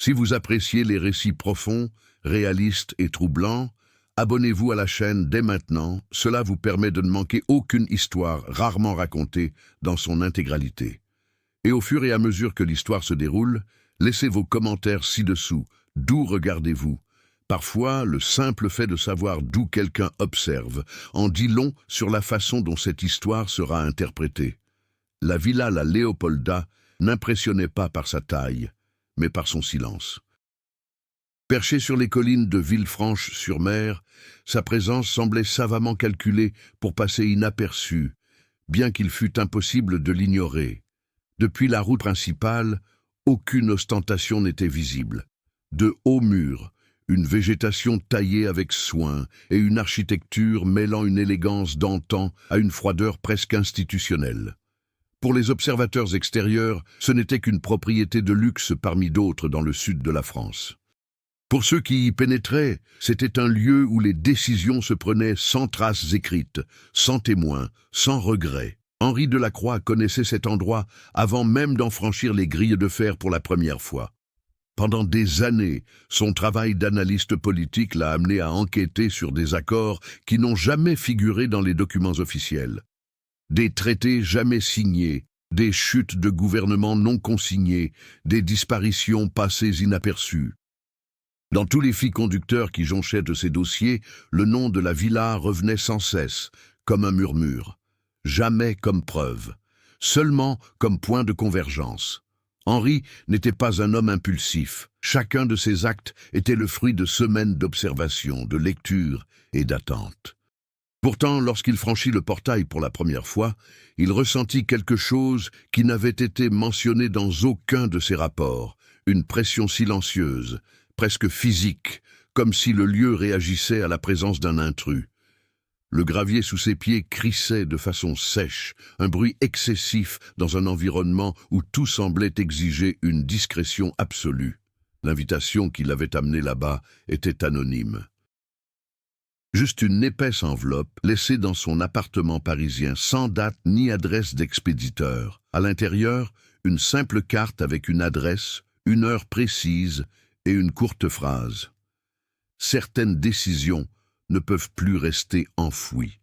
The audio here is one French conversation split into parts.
Si vous appréciez les récits profonds, réalistes et troublants, abonnez-vous à la chaîne dès maintenant, cela vous permet de ne manquer aucune histoire rarement racontée dans son intégralité. Et au fur et à mesure que l'histoire se déroule, laissez vos commentaires ci-dessous. D'où regardez-vous? Parfois, le simple fait de savoir d'où quelqu'un observe en dit long sur la façon dont cette histoire sera interprétée. La Villa La Leopolda n'impressionnait pas par sa taille, mais par son silence. Perché sur les collines de Villefranche-sur-Mer, sa présence semblait savamment calculée pour passer inaperçue, bien qu'il fût impossible de l'ignorer. Depuis la route principale, aucune ostentation n'était visible. De hauts murs, une végétation taillée avec soin et une architecture mêlant une élégance d'antan à une froideur presque institutionnelle. Pour les observateurs extérieurs, ce n'était qu'une propriété de luxe parmi d'autres dans le sud de la France. Pour ceux qui y pénétraient, c'était un lieu où les décisions se prenaient sans traces écrites, sans témoins, sans regrets. Henri Delacroix connaissait cet endroit avant même d'en franchir les grilles de fer pour la première fois. Pendant des années, son travail d'analyste politique l'a amené à enquêter sur des accords qui n'ont jamais figuré dans les documents officiels. Des traités jamais signés, des chutes de gouvernements non consignés, des disparitions passées inaperçues. Dans tous les fils conducteurs qui jonchaient de ces dossiers, le nom de la villa revenait sans cesse, comme un murmure. Jamais comme preuve, seulement comme point de convergence. Henri n'était pas un homme impulsif. Chacun de ses actes était le fruit de semaines d'observation, de lecture et d'attente. Pourtant, lorsqu'il franchit le portail pour la première fois, il ressentit quelque chose qui n'avait été mentionné dans aucun de ses rapports, une pression silencieuse, presque physique, comme si le lieu réagissait à la présence d'un intrus. Le gravier sous ses pieds crissait de façon sèche, un bruit excessif dans un environnement où tout semblait exiger une discrétion absolue. L'invitation qui l'avait amené là-bas était anonyme. Juste une épaisse enveloppe laissée dans son appartement parisien sans date ni adresse d'expéditeur. À l'intérieur, une simple carte avec une adresse, une heure précise et une courte phrase. Certaines décisions ne peuvent plus rester enfouies.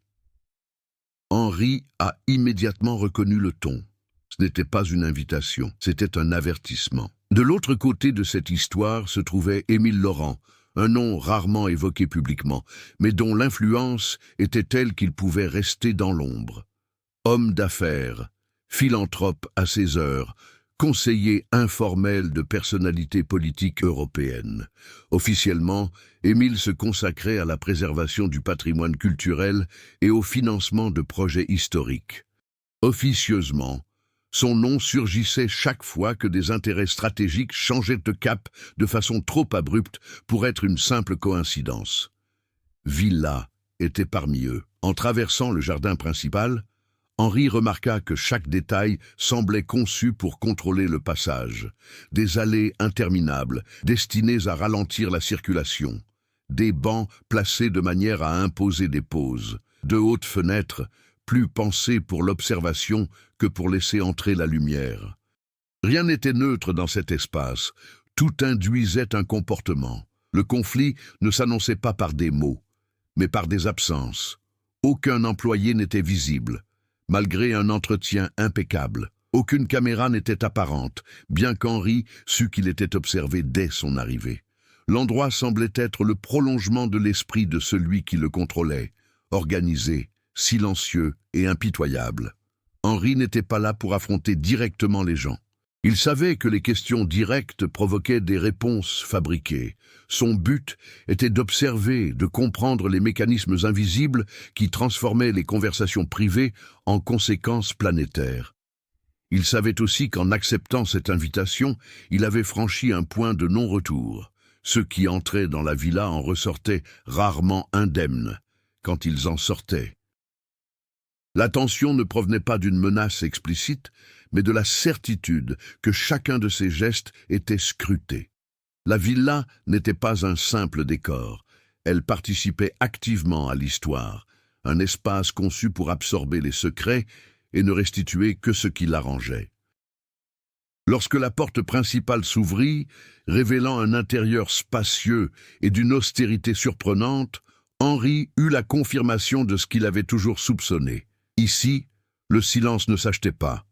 Henri a immédiatement reconnu le ton. Ce n'était pas une invitation, c'était un avertissement. De l'autre côté de cette histoire se trouvait Émile Laurent, un nom rarement évoqué publiquement, mais dont l'influence était telle qu'il pouvait rester dans l'ombre. Homme d'affaires, philanthrope à ses heures, conseiller informel de personnalités politiques européennes. Officiellement, Émile se consacrait à la préservation du patrimoine culturel et au financement de projets historiques. Officieusement, son nom surgissait chaque fois que des intérêts stratégiques changeaient de cap de façon trop abrupte pour être une simple coïncidence. Villa était parmi eux. En traversant le jardin principal, Henri remarqua que chaque détail semblait conçu pour contrôler le passage. Des allées interminables, destinées à ralentir la circulation. Des bancs placés de manière à imposer des pauses. De hautes fenêtres, plus pensées pour l'observation que pour laisser entrer la lumière. Rien n'était neutre dans cet espace. Tout induisait un comportement. Le conflit ne s'annonçait pas par des mots, mais par des absences. Aucun employé n'était visible. Malgré un entretien impeccable, aucune caméra n'était apparente, bien qu'Henri sût qu'il était observé dès son arrivée. L'endroit semblait être le prolongement de l'esprit de celui qui le contrôlait, organisé, silencieux et impitoyable. Henri n'était pas là pour affronter directement les gens. Il savait que les questions directes provoquaient des réponses fabriquées. Son but était d'observer, de comprendre les mécanismes invisibles qui transformaient les conversations privées en conséquences planétaires. Il savait aussi qu'en acceptant cette invitation, il avait franchi un point de non-retour. Ceux qui entraient dans la villa en ressortaient rarement indemnes quand ils en sortaient. L'attention ne provenait pas d'une menace explicite, mais de la certitude que chacun de ses gestes était scruté. La villa n'était pas un simple décor, elle participait activement à l'histoire, un espace conçu pour absorber les secrets et ne restituer que ce qui l'arrangeait. Lorsque la porte principale s'ouvrit, révélant un intérieur spacieux et d'une austérité surprenante, Henri eut la confirmation de ce qu'il avait toujours soupçonné. Ici, le silence ne s'achetait pas,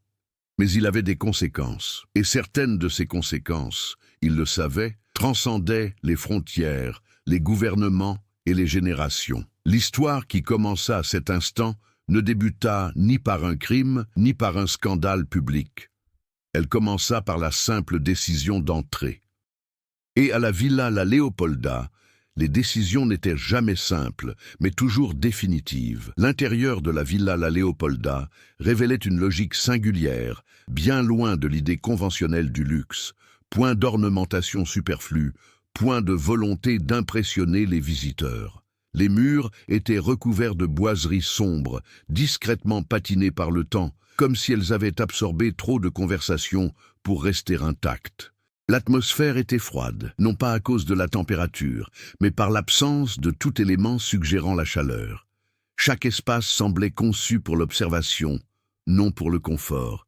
mais il avait des conséquences. Et certaines de ces conséquences, il le savait, transcendaient les frontières, les gouvernements et les générations. L'histoire qui commença à cet instant ne débuta ni par un crime, ni par un scandale public. Elle commença par la simple décision d'entrer. Et à la Villa La Leopolda, les décisions n'étaient jamais simples, mais toujours définitives. L'intérieur de la Villa La Leopolda révélait une logique singulière, bien loin de l'idée conventionnelle du luxe, point d'ornementation superflue, point de volonté d'impressionner les visiteurs. Les murs étaient recouverts de boiseries sombres, discrètement patinées par le temps, comme si elles avaient absorbé trop de conversation pour rester intactes. L'atmosphère était froide, non pas à cause de la température, mais par l'absence de tout élément suggérant la chaleur. Chaque espace semblait conçu pour l'observation, non pour le confort.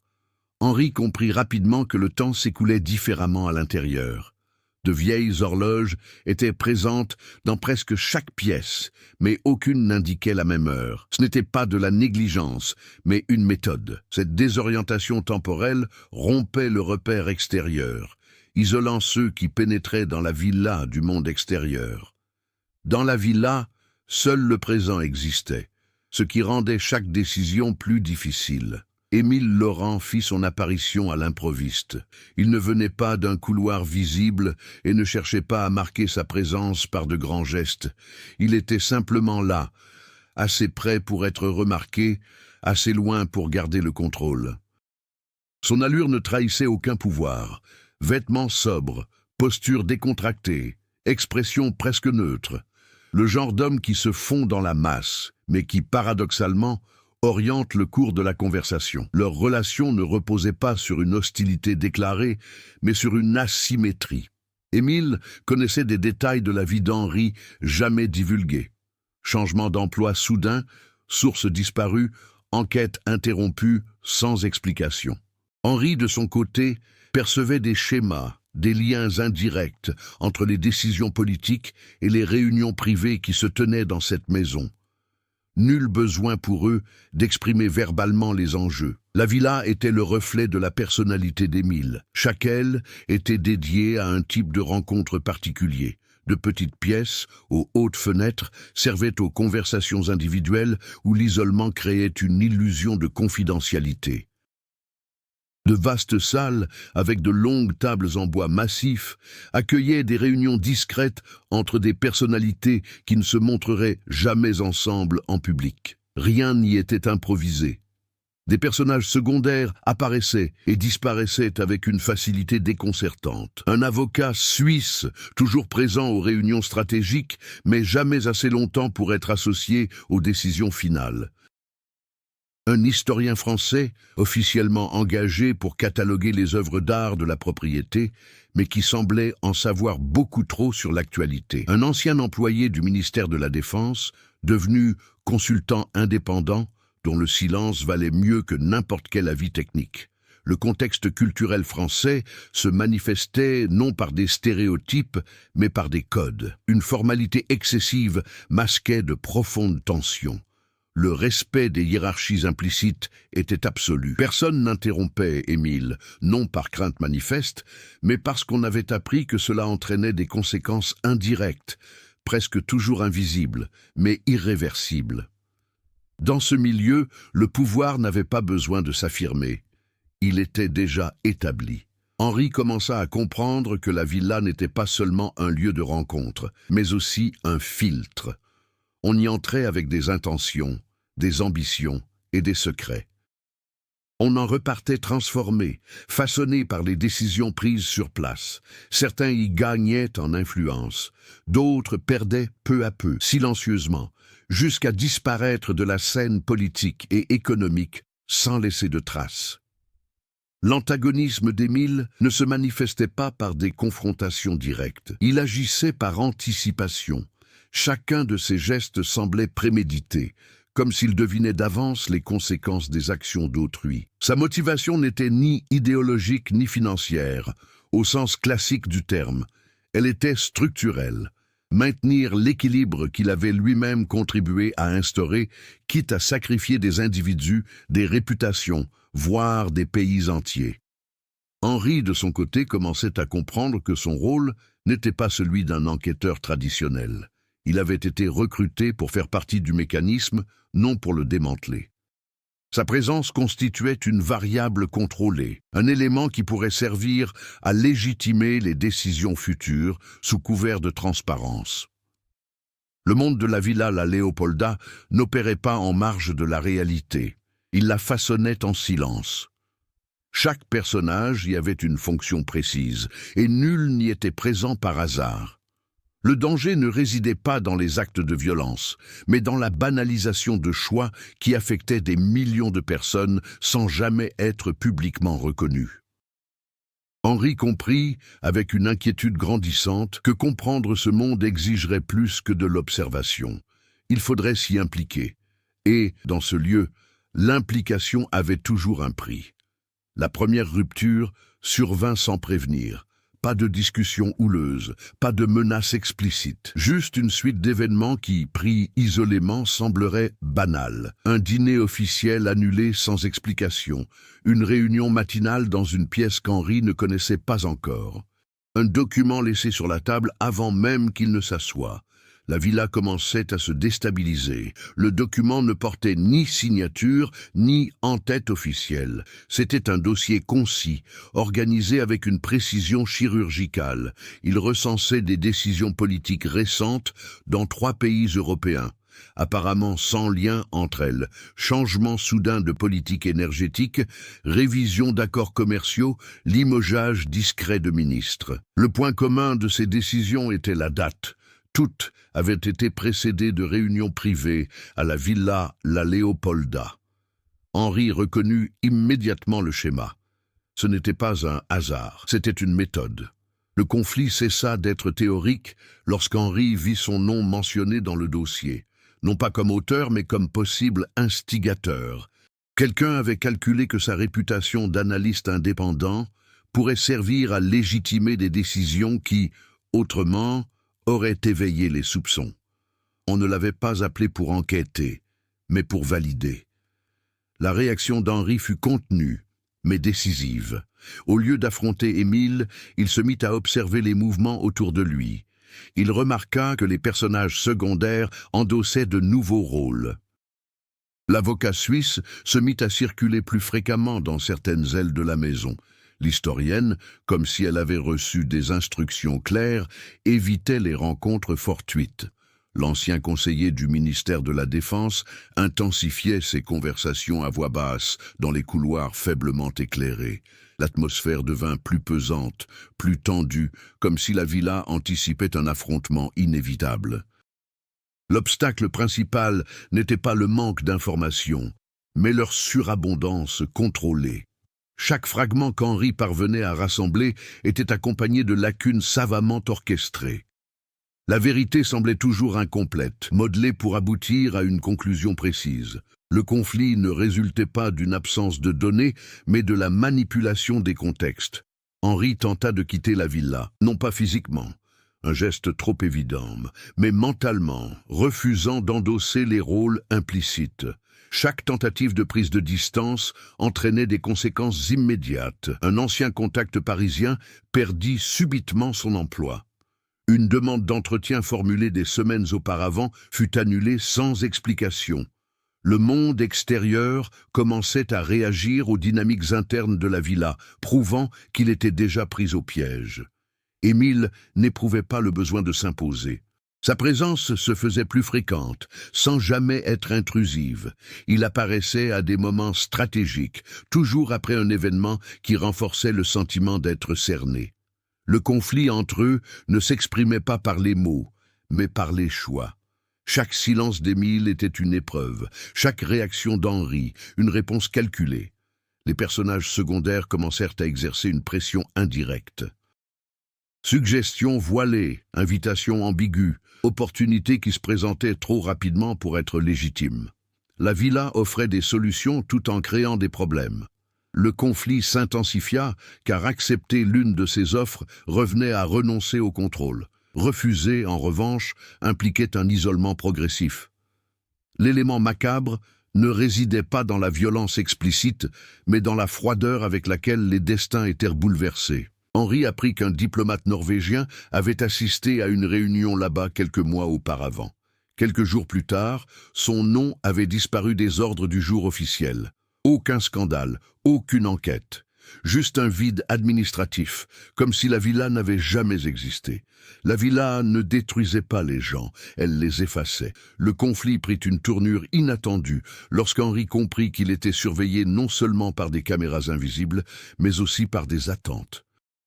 Henri comprit rapidement que le temps s'écoulait différemment à l'intérieur. De vieilles horloges étaient présentes dans presque chaque pièce, mais aucune n'indiquait la même heure. Ce n'était pas de la négligence, mais une méthode. Cette désorientation temporelle rompait le repère extérieur, isolant ceux qui pénétraient dans la villa du monde extérieur. Dans la villa, seul le présent existait, ce qui rendait chaque décision plus difficile. Émile Laurent fit son apparition à l'improviste. Il ne venait pas d'un couloir visible et ne cherchait pas à marquer sa présence par de grands gestes. Il était simplement là, assez près pour être remarqué, assez loin pour garder le contrôle. Son allure ne trahissait aucun pouvoir. Vêtements sobres, posture décontractée, expression presque neutre. Le genre d'homme qui se fond dans la masse, mais qui, paradoxalement, oriente le cours de la conversation. Leur relation ne reposait pas sur une hostilité déclarée, mais sur une asymétrie. Émile connaissait des détails de la vie d'Henri jamais divulgués. Changement d'emploi soudain, source disparue, enquête interrompue sans explication. Henri, de son côté, percevait des schémas, des liens indirects entre les décisions politiques et les réunions privées qui se tenaient dans cette maison. Nul besoin pour eux d'exprimer verbalement les enjeux. La villa était le reflet de la personnalité d'Émile. Chaque aile était dédiée à un type de rencontre particulier. De petites pièces, aux hautes fenêtres, servaient aux conversations individuelles où l'isolement créait une illusion de confidentialité. De vastes salles, avec de longues tables en bois massif, accueillaient des réunions discrètes entre des personnalités qui ne se montreraient jamais ensemble en public. Rien n'y était improvisé. Des personnages secondaires apparaissaient et disparaissaient avec une facilité déconcertante. Un avocat suisse, toujours présent aux réunions stratégiques, mais jamais assez longtemps pour être associé aux décisions finales. Un historien français, officiellement engagé pour cataloguer les œuvres d'art de la propriété, mais qui semblait en savoir beaucoup trop sur l'actualité. Un ancien employé du ministère de la Défense, devenu consultant indépendant, dont le silence valait mieux que n'importe quel avis technique. Le contexte culturel français se manifestait non par des stéréotypes, mais par des codes. Une formalité excessive masquait de profondes tensions. Le respect des hiérarchies implicites était absolu. Personne n'interrompait Émile, non par crainte manifeste, mais parce qu'on avait appris que cela entraînait des conséquences indirectes, presque toujours invisibles, mais irréversibles. Dans ce milieu, le pouvoir n'avait pas besoin de s'affirmer. Il était déjà établi. Henri commença à comprendre que la villa n'était pas seulement un lieu de rencontre, mais aussi un filtre. On y entrait avec des intentions, des ambitions et des secrets. On en repartait transformé, façonné par les décisions prises sur place. Certains y gagnaient en influence, d'autres perdaient peu à peu, silencieusement, jusqu'à disparaître de la scène politique et économique sans laisser de traces. L'antagonisme d'Émile ne se manifestait pas par des confrontations directes. Il agissait par anticipation. Chacun de ses gestes semblait prémédité, comme s'il devinait d'avance les conséquences des actions d'autrui. Sa motivation n'était ni idéologique ni financière, au sens classique du terme. Elle était structurelle. Maintenir l'équilibre qu'il avait lui-même contribué à instaurer, quitte à sacrifier des individus, des réputations, voire des pays entiers. Henri, de son côté, commençait à comprendre que son rôle n'était pas celui d'un enquêteur traditionnel. Il avait été recruté pour faire partie du mécanisme, non pour le démanteler. Sa présence constituait une variable contrôlée, un élément qui pourrait servir à légitimer les décisions futures sous couvert de transparence. Le monde de la Villa La Leopolda n'opérait pas en marge de la réalité. Il la façonnait en silence. Chaque personnage y avait une fonction précise, et nul n'y était présent par hasard. Le danger ne résidait pas dans les actes de violence, mais dans la banalisation de choix qui affectaient des millions de personnes sans jamais être publiquement reconnus. Henri comprit, avec une inquiétude grandissante, que comprendre ce monde exigerait plus que de l'observation. Il faudrait s'y impliquer. Et, dans ce lieu, l'implication avait toujours un prix. La première rupture survint sans prévenir. Pas de discussion houleuse, pas de menaces explicites, juste une suite d'événements qui, pris isolément, sembleraient banals. Un dîner officiel annulé sans explication, une réunion matinale dans une pièce qu'Henri ne connaissait pas encore, un document laissé sur la table avant même qu'il ne s'assoie. La villa commençait à se déstabiliser. Le document ne portait ni signature, ni en-tête officielle. C'était un dossier concis, organisé avec une précision chirurgicale. Il recensait des décisions politiques récentes dans 3 pays européens, apparemment sans lien entre elles. Changement soudain de politique énergétique, révision d'accords commerciaux, limogeage discret de ministres. Le point commun de ces décisions était la date. Toutes avaient été précédées de réunions privées à la Villa La Leopolda. Henri reconnut immédiatement le schéma. Ce n'était pas un hasard, c'était une méthode. Le conflit cessa d'être théorique lorsqu'Henri vit son nom mentionné dans le dossier, non pas comme auteur mais comme possible instigateur. Quelqu'un avait calculé que sa réputation d'analyste indépendant pourrait servir à légitimer des décisions qui, autrement, aurait éveillé les soupçons. On ne l'avait pas appelé pour enquêter, mais pour valider. La réaction d'Henri fut contenue, mais décisive. Au lieu d'affronter Émile, il se mit à observer les mouvements autour de lui. Il remarqua que les personnages secondaires endossaient de nouveaux rôles. L'avocat suisse se mit à circuler plus fréquemment dans certaines ailes de la maison. L'historienne, comme si elle avait reçu des instructions claires, évitait les rencontres fortuites. L'ancien conseiller du ministère de la Défense intensifiait ses conversations à voix basse dans les couloirs faiblement éclairés. L'atmosphère devint plus pesante, plus tendue, comme si la villa anticipait un affrontement inévitable. L'obstacle principal n'était pas le manque d'informations, mais leur surabondance contrôlée. Chaque fragment qu'Henri parvenait à rassembler était accompagné de lacunes savamment orchestrées. La vérité semblait toujours incomplète, modelée pour aboutir à une conclusion précise. Le conflit ne résultait pas d'une absence de données, mais de la manipulation des contextes. Henri tenta de quitter la villa, non pas physiquement, un geste trop évident, mais mentalement, refusant d'endosser les rôles implicites. Chaque tentative de prise de distance entraînait des conséquences immédiates. Un ancien contact parisien perdit subitement son emploi. Une demande d'entretien formulée des semaines auparavant fut annulée sans explication. Le monde extérieur commençait à réagir aux dynamiques internes de la villa, prouvant qu'il était déjà pris au piège. Émile n'éprouvait pas le besoin de s'imposer. Sa présence se faisait plus fréquente, sans jamais être intrusive. Il apparaissait à des moments stratégiques, toujours après un événement qui renforçait le sentiment d'être cerné. Le conflit entre eux ne s'exprimait pas par les mots, mais par les choix. Chaque silence d'Émile était une épreuve, chaque réaction d'Henri, une réponse calculée. Les personnages secondaires commencèrent à exercer une pression indirecte. Suggestions voilées, invitations ambiguës, opportunités qui se présentaient trop rapidement pour être légitimes. La villa offrait des solutions tout en créant des problèmes. Le conflit s'intensifia car accepter l'une de ces offres revenait à renoncer au contrôle. Refuser, en revanche, impliquait un isolement progressif. L'élément macabre ne résidait pas dans la violence explicite, mais dans la froideur avec laquelle les destins étaient bouleversés. Henri apprit qu'un diplomate norvégien avait assisté à une réunion là-bas quelques mois auparavant. Quelques jours plus tard, son nom avait disparu des ordres du jour officiel. Aucun scandale, aucune enquête. Juste un vide administratif, comme si la villa n'avait jamais existé. La villa ne détruisait pas les gens, elle les effaçait. Le conflit prit une tournure inattendue lorsqu'Henri comprit qu'il était surveillé non seulement par des caméras invisibles, mais aussi par des attentes.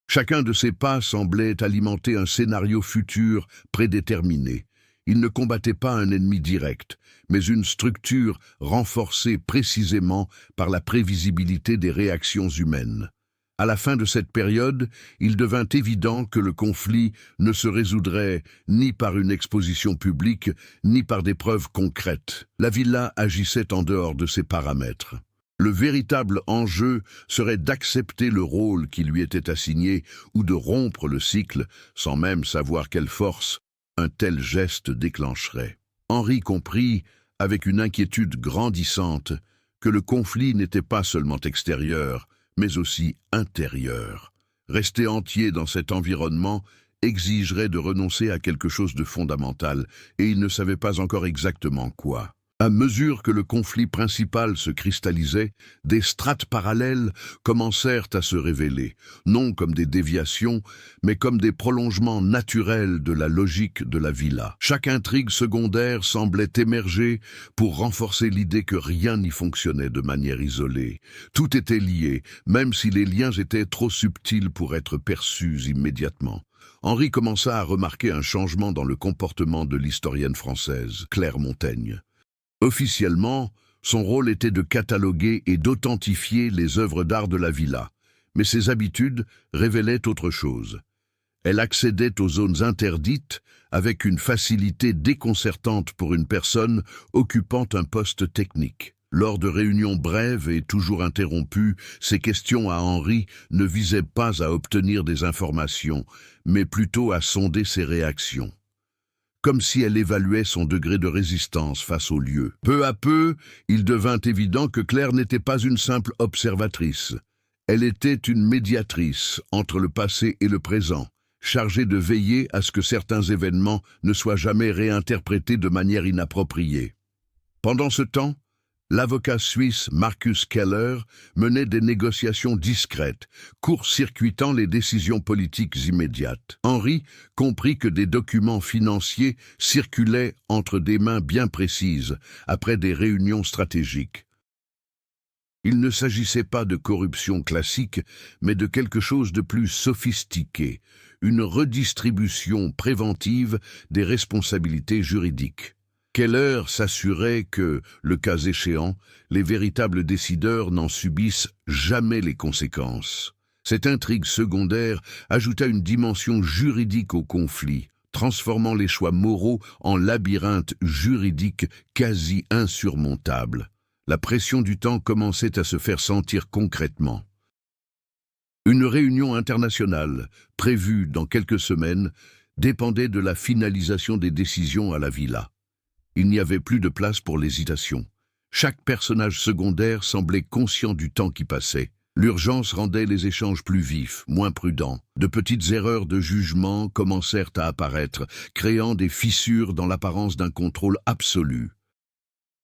Chacun de ses pas semblait alimenter un scénario futur prédéterminé. Il ne combattait pas un ennemi direct, mais une structure renforcée précisément par la prévisibilité des réactions humaines. À la fin de cette période, il devint évident que le conflit ne se résoudrait ni par une exposition publique, ni par des preuves concrètes. La villa agissait en dehors de ces paramètres. Le véritable enjeu serait d'accepter le rôle qui lui était assigné ou de rompre le cycle sans même savoir quelle force un tel geste déclencherait. Henri comprit, avec une inquiétude grandissante, que le conflit n'était pas seulement extérieur, mais aussi intérieur. Rester entier dans cet environnement exigerait de renoncer à quelque chose de fondamental, et il ne savait pas encore exactement quoi. À mesure que le conflit principal se cristallisait, des strates parallèles commencèrent à se révéler, non comme des déviations, mais comme des prolongements naturels de la logique de la villa. Chaque intrigue secondaire semblait émerger pour renforcer l'idée que rien n'y fonctionnait de manière isolée. Tout était lié, même si les liens étaient trop subtils pour être perçus immédiatement. Henri commença à remarquer un changement dans le comportement de l'historienne française, Claire Montaigne. Officiellement, son rôle était de cataloguer et d'authentifier les œuvres d'art de la villa, mais ses habitudes révélaient autre chose. Elle accédait aux zones interdites avec une facilité déconcertante pour une personne occupant un poste technique. Lors de réunions brèves et toujours interrompues, ses questions à Henri ne visaient pas à obtenir des informations, mais plutôt à sonder ses réactions. Comme si elle évaluait son degré de résistance face au lieu. Peu à peu, il devint évident que Claire n'était pas une simple observatrice. Elle était une médiatrice entre le passé et le présent, chargée de veiller à ce que certains événements ne soient jamais réinterprétés de manière inappropriée. Pendant ce temps, l'avocat suisse Marcus Keller menait des négociations discrètes, court-circuitant les décisions politiques immédiates. Henri comprit que des documents financiers circulaient entre des mains bien précises, après des réunions stratégiques. Il ne s'agissait pas de corruption classique, mais de quelque chose de plus sophistiqué, une redistribution préventive des responsabilités juridiques. Keller s'assurait que, le cas échéant, les véritables décideurs n'en subissent jamais les conséquences. Cette intrigue secondaire ajouta une dimension juridique au conflit, transformant les choix moraux en labyrinthe juridique quasi insurmontable. La pression du temps commençait à se faire sentir concrètement. Une réunion internationale, prévue dans quelques semaines, dépendait de la finalisation des décisions à la villa. Il n'y avait plus de place pour l'hésitation. Chaque personnage secondaire semblait conscient du temps qui passait. L'urgence rendait les échanges plus vifs, moins prudents. De petites erreurs de jugement commencèrent à apparaître, créant des fissures dans l'apparence d'un contrôle absolu.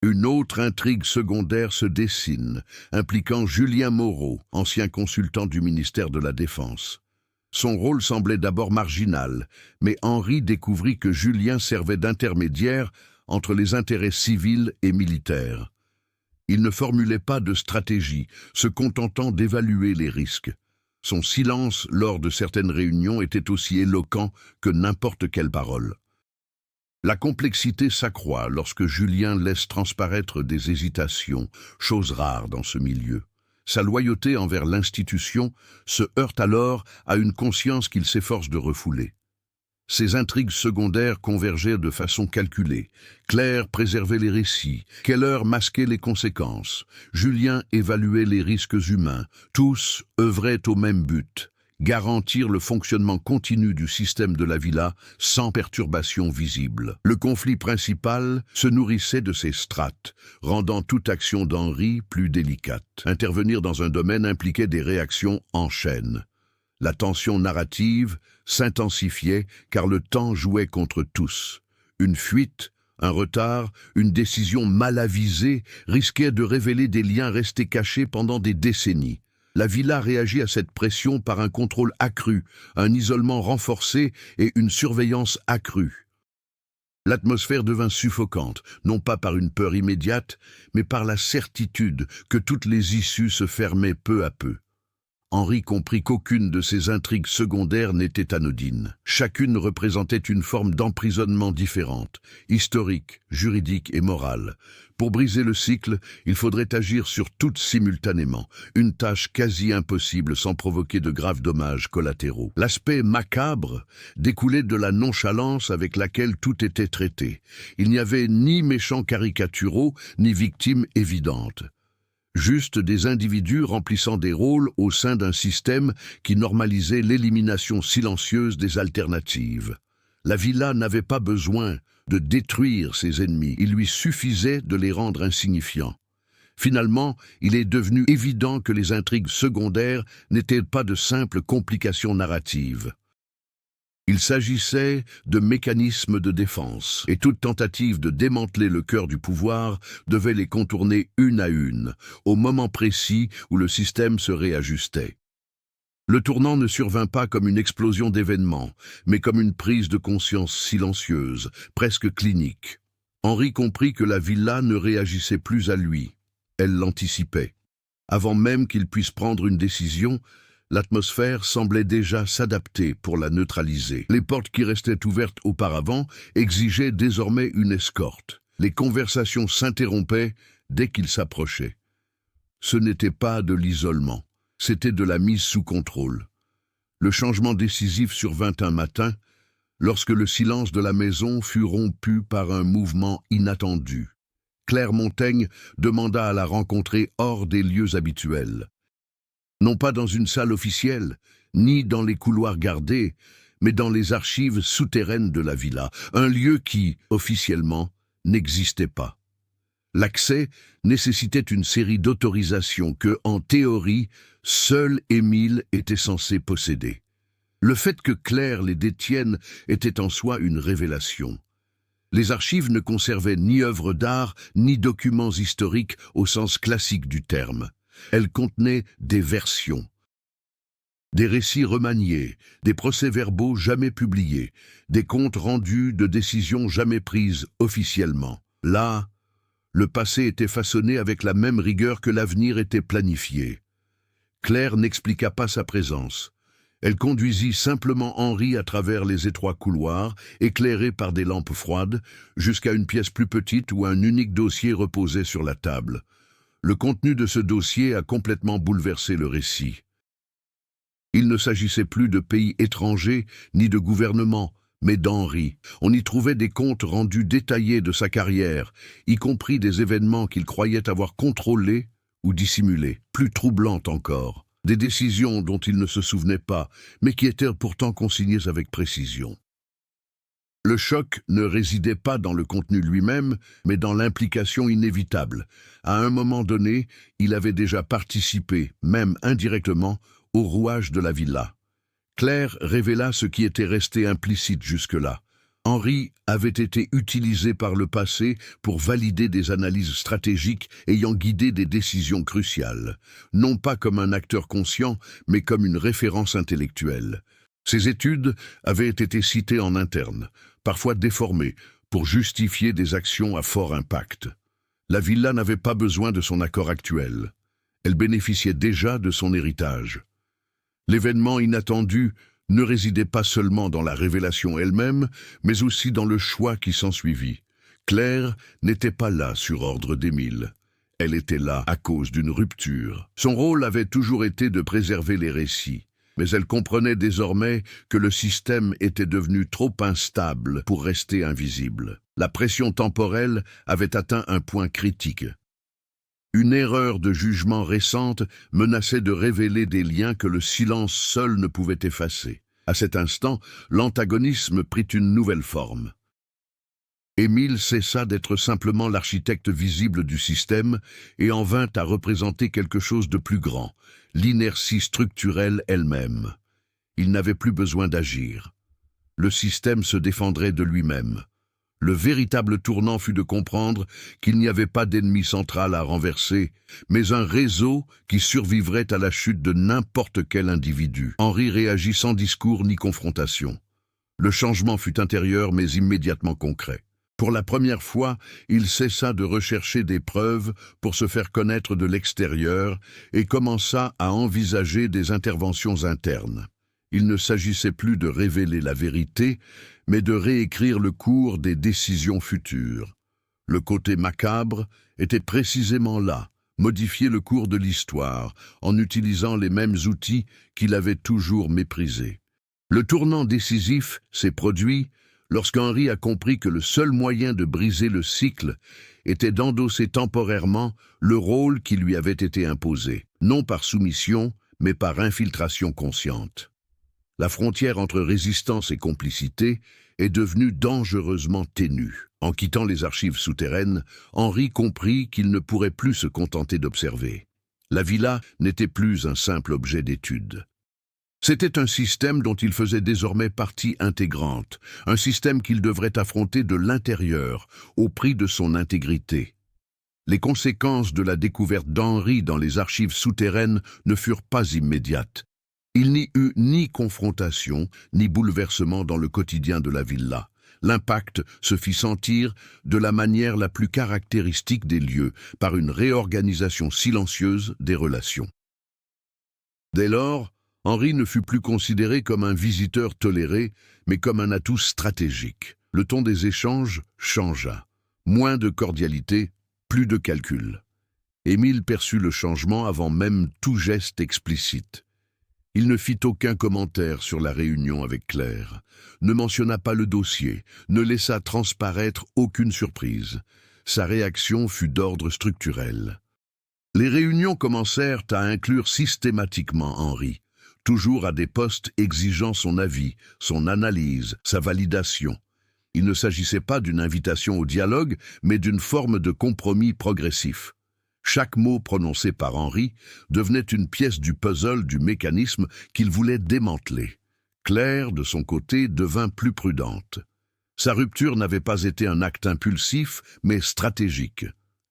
Une autre intrigue secondaire se dessine, impliquant Julien Moreau, ancien consultant du ministère de la Défense. Son rôle semblait d'abord marginal, mais Henri découvrit que Julien servait d'intermédiaire entre les intérêts civils et militaires. Il ne formulait pas de stratégie, se contentant d'évaluer les risques. Son silence lors de certaines réunions était aussi éloquent que n'importe quelle parole. La complexité s'accroît lorsque Julien laisse transparaître des hésitations, chose rare dans ce milieu. Sa loyauté envers l'institution se heurte alors à une conscience qu'il s'efforce de refouler. Ces intrigues secondaires convergeaient de façon calculée. Claire préservait les récits, Keller masquait les conséquences, Julien évaluait les risques humains. Tous œuvraient au même but, garantir le fonctionnement continu du système de la villa sans perturbation visible. Le conflit principal se nourrissait de ces strates, rendant toute action d'Henri plus délicate. Intervenir dans un domaine impliquait des réactions en chaîne. La tension narrative s'intensifiait car le temps jouait contre tous. Une fuite, un retard, une décision mal avisée risquaient de révéler des liens restés cachés pendant des décennies. La villa réagit à cette pression par un contrôle accru, un isolement renforcé et une surveillance accrue. L'atmosphère devint suffocante, non pas par une peur immédiate, mais par la certitude que toutes les issues se fermaient peu à peu. Henri comprit qu'aucune de ces intrigues secondaires n'était anodine. Chacune représentait une forme d'emprisonnement différente, historique, juridique et morale. Pour briser le cycle, il faudrait agir sur toutes simultanément, une tâche quasi impossible sans provoquer de graves dommages collatéraux. L'aspect macabre découlait de la nonchalance avec laquelle tout était traité. Il n'y avait ni méchants caricaturaux, ni victimes évidentes. Juste des individus remplissant des rôles au sein d'un système qui normalisait l'élimination silencieuse des alternatives. La villa n'avait pas besoin de détruire ses ennemis, il lui suffisait de les rendre insignifiants. Finalement, il est devenu évident que les intrigues secondaires n'étaient pas de simples complications narratives. Il s'agissait de mécanismes de défense, et toute tentative de démanteler le cœur du pouvoir devait les contourner une à une, au moment précis où le système se réajustait. Le tournant ne survint pas comme une explosion d'événements, mais comme une prise de conscience silencieuse, presque clinique. Henri comprit que la villa ne réagissait plus à lui, elle l'anticipait. Avant même qu'il puisse prendre une décision, l'atmosphère semblait déjà s'adapter pour la neutraliser. Les portes qui restaient ouvertes auparavant exigeaient désormais une escorte. Les conversations s'interrompaient dès qu'il s'approchait. Ce n'était pas de l'isolement, c'était de la mise sous contrôle. Le changement décisif survint un matin, lorsque le silence de la maison fut rompu par un mouvement inattendu. Claire Montaigne demanda à la rencontrer hors des lieux habituels. Non pas dans une salle officielle, ni dans les couloirs gardés, mais dans les archives souterraines de la villa, un lieu qui, officiellement, n'existait pas. L'accès nécessitait une série d'autorisations que, en théorie, seul Émile était censé posséder. Le fait que Claire les détienne était en soi une révélation. Les archives ne conservaient ni œuvres d'art, ni documents historiques au sens classique du terme. Elles contenaient des versions, des récits remaniés, des procès-verbaux jamais publiés, des comptes rendus de décisions jamais prises officiellement. Là, le passé était façonné avec la même rigueur que l'avenir était planifié. Claire n'expliqua pas sa présence. Elle conduisit simplement Henri à travers les étroits couloirs, éclairés par des lampes froides, jusqu'à une pièce plus petite où un unique dossier reposait sur la table. Le contenu de ce dossier a complètement bouleversé le récit. Il ne s'agissait plus de pays étrangers ni de gouvernements, mais d'Henri. On y trouvait des comptes rendus détaillés de sa carrière, y compris des événements qu'il croyait avoir contrôlés ou dissimulés. Plus troublantes encore, des décisions dont il ne se souvenait pas, mais qui étaient pourtant consignées avec précision. Le choc ne résidait pas dans le contenu lui-même, mais dans l'implication inévitable. À un moment donné, il avait déjà participé, même indirectement, au rouage de la villa. Claire révéla ce qui était resté implicite jusque-là. Henri avait été utilisé par le passé pour valider des analyses stratégiques ayant guidé des décisions cruciales, non pas comme un acteur conscient, mais comme une référence intellectuelle. Ces études avaient été citées en interne, parfois déformées, pour justifier des actions à fort impact. La villa n'avait pas besoin de son accord actuel. Elle bénéficiait déjà de son héritage. L'événement inattendu ne résidait pas seulement dans la révélation elle-même, mais aussi dans le choix qui s'ensuivit. Claire n'était pas là sur ordre d'Émile. Elle était là à cause d'une rupture. Son rôle avait toujours été de préserver les récits. Mais elle comprenait désormais que le système était devenu trop instable pour rester invisible. La pression temporelle avait atteint un point critique. Une erreur de jugement récente menaçait de révéler des liens que le silence seul ne pouvait effacer. À cet instant, l'antagonisme prit une nouvelle forme. Émile cessa d'être simplement l'architecte visible du système et en vint à représenter quelque chose de plus grand, l'inertie structurelle elle-même. Il n'avait plus besoin d'agir. Le système se défendrait de lui-même. Le véritable tournant fut de comprendre qu'il n'y avait pas d'ennemi central à renverser, mais un réseau qui survivrait à la chute de n'importe quel individu. Henri réagit sans discours ni confrontation. Le changement fut intérieur mais immédiatement concret. Pour la première fois, il cessa de rechercher des preuves pour se faire connaître de l'extérieur et commença à envisager des interventions internes. Il ne s'agissait plus de révéler la vérité, mais de réécrire le cours des décisions futures. Le côté macabre était précisément là, modifier le cours de l'histoire en utilisant les mêmes outils qu'il avait toujours méprisés. Le tournant décisif s'est produit lorsqu'Henri a compris que le seul moyen de briser le cycle était d'endosser temporairement le rôle qui lui avait été imposé, non par soumission, mais par infiltration consciente. La frontière entre résistance et complicité est devenue dangereusement ténue. En quittant les archives souterraines, Henri comprit qu'il ne pourrait plus se contenter d'observer. La villa n'était plus un simple objet d'étude. C'était un système dont il faisait désormais partie intégrante, un système qu'il devrait affronter de l'intérieur, au prix de son intégrité. Les conséquences de la découverte d'Henri dans les archives souterraines ne furent pas immédiates. Il n'y eut ni confrontation, ni bouleversement dans le quotidien de la villa. L'impact se fit sentir de la manière la plus caractéristique des lieux, par une réorganisation silencieuse des relations. Dès lors, Henri ne fut plus considéré comme un visiteur toléré, mais comme un atout stratégique. Le ton des échanges changea. Moins de cordialité, plus de calcul. Émile perçut le changement avant même tout geste explicite. Il ne fit aucun commentaire sur la réunion avec Claire, ne mentionna pas le dossier, ne laissa transparaître aucune surprise. Sa réaction fut d'ordre structurel. Les réunions commencèrent à inclure systématiquement Henri, toujours à des postes exigeant son avis, son analyse, sa validation. Il ne s'agissait pas d'une invitation au dialogue, mais d'une forme de compromis progressif. Chaque mot prononcé par Henri devenait une pièce du puzzle du mécanisme qu'il voulait démanteler. Claire, de son côté, devint plus prudente. Sa rupture n'avait pas été un acte impulsif, mais stratégique.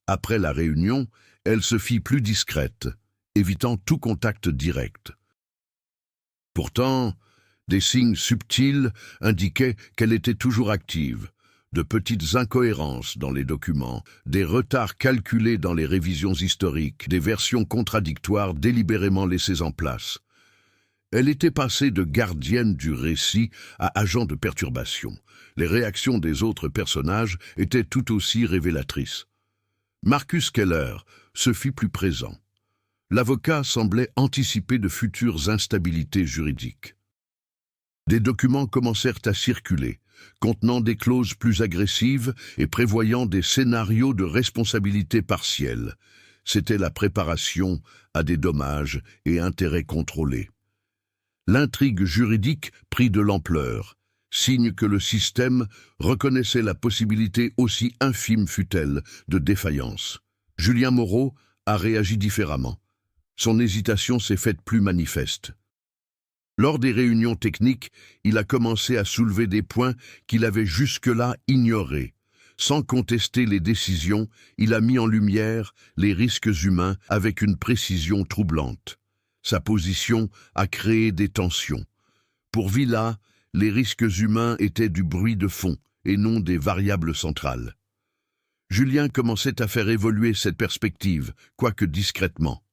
Après la réunion, elle se fit plus discrète, évitant tout contact direct. Pourtant, des signes subtils indiquaient qu'elle était toujours active. De petites incohérences dans les documents, des retards calculés dans les révisions historiques, des versions contradictoires délibérément laissées en place. Elle était passée de gardienne du récit à agent de perturbation. Les réactions des autres personnages étaient tout aussi révélatrices. Marcus Keller se fit plus présent. L'avocat semblait anticiper de futures instabilités juridiques. Des documents commencèrent à circuler, contenant des clauses plus agressives et prévoyant des scénarios de responsabilité partielle. C'était la préparation à des dommages et intérêts contrôlés. L'intrigue juridique prit de l'ampleur, signe que le système reconnaissait la possibilité aussi infime fût-elle de défaillance. Julien Moreau a réagi différemment. Son hésitation s'est faite plus manifeste. Lors des réunions techniques, il a commencé à soulever des points qu'il avait jusque-là ignorés. Sans contester les décisions, il a mis en lumière les risques humains avec une précision troublante. Sa position a créé des tensions. Pour Villa, les risques humains étaient du bruit de fond et non des variables centrales. Julien commençait à faire évoluer cette perspective, quoique discrètement.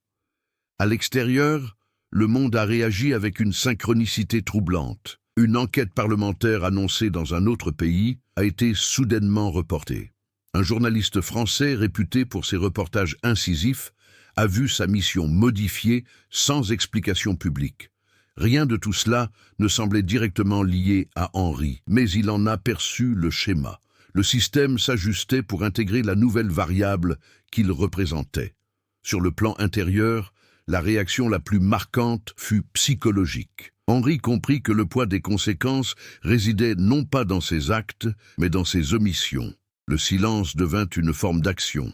À l'extérieur, le monde a réagi avec une synchronicité troublante. Une enquête parlementaire annoncée dans un autre pays a été soudainement reportée. Un journaliste français réputé pour ses reportages incisifs a vu sa mission modifiée sans explication publique. Rien de tout cela ne semblait directement lié à Henri, mais il en aperçut le schéma. Le système s'ajustait pour intégrer la nouvelle variable qu'il représentait. Sur le plan intérieur, la réaction la plus marquante fut psychologique. Henri comprit que le poids des conséquences résidait non pas dans ses actes, mais dans ses omissions. Le silence devint une forme d'action.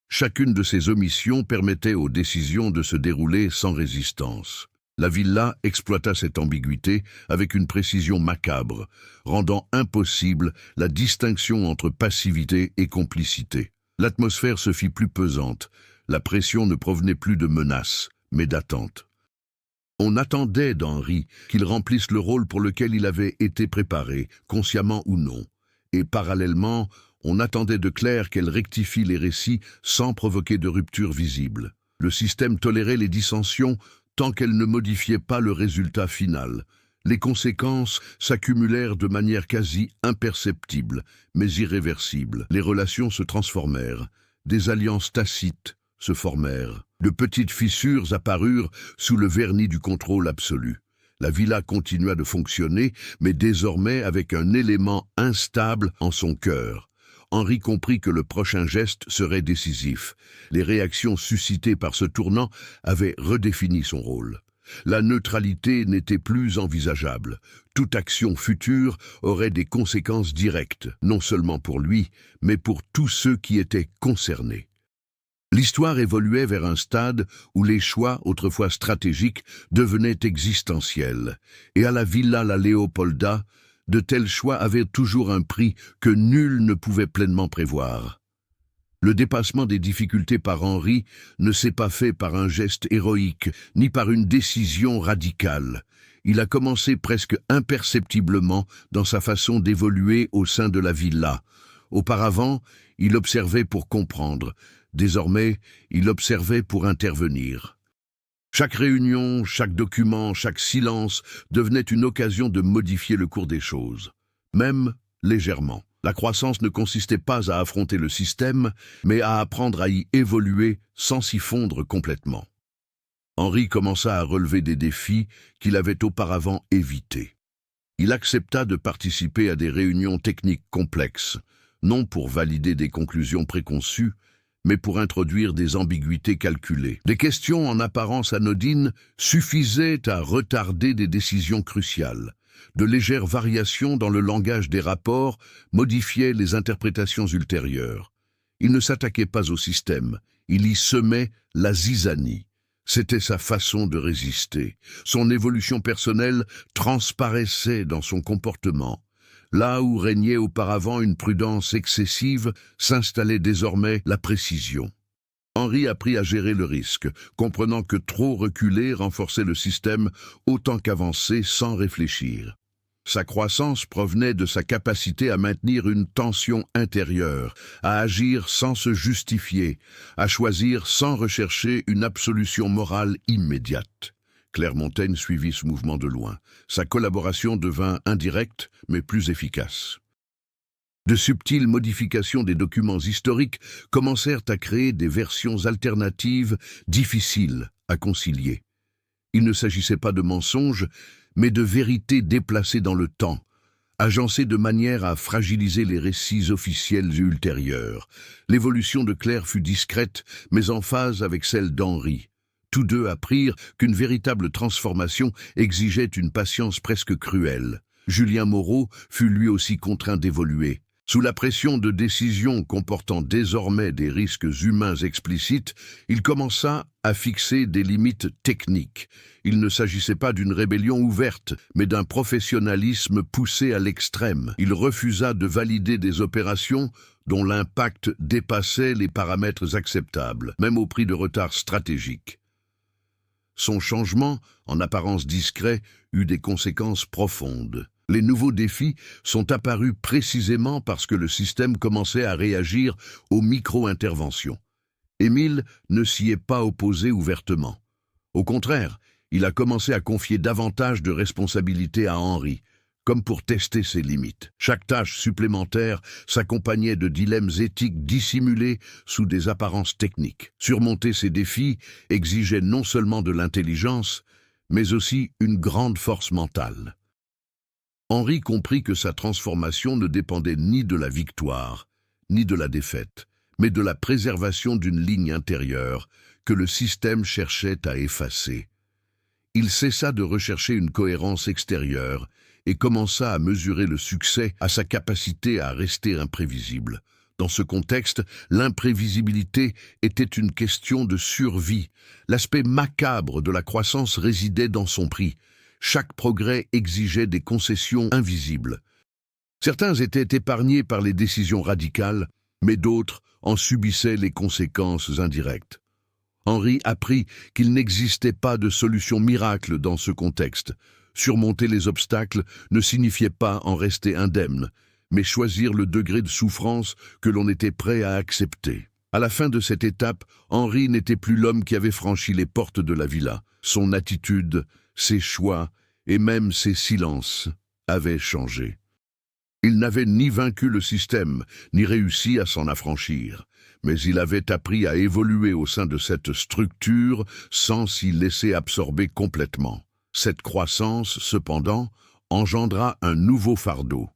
Chacune de ces omissions permettait aux décisions de se dérouler sans résistance. La villa exploita cette ambiguïté avec une précision macabre, rendant impossible la distinction entre passivité et complicité. L'atmosphère se fit plus pesante. La pression ne provenait plus de menaces, mais d'attente. On attendait d'Henri qu'il remplisse le rôle pour lequel il avait été préparé, consciemment ou non. Et parallèlement, on attendait de Claire qu'elle rectifie les récits sans provoquer de rupture visible. Le système tolérait les dissensions tant qu'elles ne modifiaient pas le résultat final. Les conséquences s'accumulèrent de manière quasi imperceptible, mais irréversible. Les relations se transformèrent. Des alliances tacites se formèrent. De petites fissures apparurent sous le vernis du contrôle absolu. La villa continua de fonctionner, mais désormais avec un élément instable en son cœur. Henri comprit que le prochain geste serait décisif. Les réactions suscitées par ce tournant avaient redéfini son rôle. La neutralité n'était plus envisageable. Toute action future aurait des conséquences directes, non seulement pour lui, mais pour tous ceux qui étaient concernés. L'histoire évoluait vers un stade où les choix, autrefois stratégiques, devenaient existentiels. Et à la Villa La Leopolda, de tels choix avaient toujours un prix que nul ne pouvait pleinement prévoir. Le dépassement des difficultés par Henri ne s'est pas fait par un geste héroïque, ni par une décision radicale. Il a commencé presque imperceptiblement dans sa façon d'évoluer au sein de la villa. Auparavant, il observait pour comprendre. Désormais, il observait pour intervenir. Chaque réunion, chaque document, chaque silence devenait une occasion de modifier le cours des choses, même légèrement. La croissance ne consistait pas à affronter le système, mais à apprendre à y évoluer sans s'y fondre complètement. Henri commença à relever des défis qu'il avait auparavant évités. Il accepta de participer à des réunions techniques complexes, non pour valider des conclusions préconçues, mais pour introduire des ambiguïtés calculées. Des questions en apparence anodines suffisaient à retarder des décisions cruciales. De légères variations dans le langage des rapports modifiaient les interprétations ultérieures. Il ne s'attaquait pas au système, il y semait la zizanie. C'était sa façon de résister. Son évolution personnelle transparaissait dans son comportement. Là où régnait auparavant une prudence excessive, s'installait désormais la précision. Henri apprit à gérer le risque, comprenant que trop reculer renforçait le système autant qu'avancer sans réfléchir. Sa croissance provenait de sa capacité à maintenir une tension intérieure, à agir sans se justifier, à choisir sans rechercher une absolution morale immédiate. Claire Montaigne suivit ce mouvement de loin. Sa collaboration devint indirecte, mais plus efficace. De subtiles modifications des documents historiques commencèrent à créer des versions alternatives difficiles à concilier. Il ne s'agissait pas de mensonges, mais de vérités déplacées dans le temps, agencées de manière à fragiliser les récits officiels et ultérieurs. L'évolution de Claire fut discrète, mais en phase avec celle d'Henri. Tous deux apprirent qu'une véritable transformation exigeait une patience presque cruelle. Julien Moreau fut lui aussi contraint d'évoluer. Sous la pression de décisions comportant désormais des risques humains explicites, il commença à fixer des limites techniques. Il ne s'agissait pas d'une rébellion ouverte, mais d'un professionnalisme poussé à l'extrême. Il refusa de valider des opérations dont l'impact dépassait les paramètres acceptables, même au prix de retards stratégiques. Son changement, en apparence discret, eut des conséquences profondes. Les nouveaux défis sont apparus précisément parce que le système commençait à réagir aux micro-interventions. Émile ne s'y est pas opposé ouvertement. Au contraire, il a commencé à confier davantage de responsabilités à Henri, comme pour tester ses limites. Chaque tâche supplémentaire s'accompagnait de dilemmes éthiques dissimulés sous des apparences techniques. Surmonter ces défis exigeait non seulement de l'intelligence, mais aussi une grande force mentale. Henri comprit que sa transformation ne dépendait ni de la victoire, ni de la défaite, mais de la préservation d'une ligne intérieure que le système cherchait à effacer. Il cessa de rechercher une cohérence extérieure et commença à mesurer le succès à sa capacité à rester imprévisible. Dans ce contexte, l'imprévisibilité était une question de survie. L'aspect macabre de la croissance résidait dans son prix. Chaque progrès exigeait des concessions invisibles. Certains étaient épargnés par les décisions radicales, mais d'autres en subissaient les conséquences indirectes. Henri apprit qu'il n'existait pas de solution miracle dans ce contexte. Surmonter les obstacles ne signifiait pas en rester indemne, mais choisir le degré de souffrance que l'on était prêt à accepter. À la fin de cette étape, Henri n'était plus l'homme qui avait franchi les portes de la villa. Son attitude, ses choix et même ses silences avaient changé. Il n'avait ni vaincu le système, ni réussi à s'en affranchir, mais il avait appris à évoluer au sein de cette structure sans s'y laisser absorber complètement. Cette croissance, cependant, engendra un nouveau fardeau.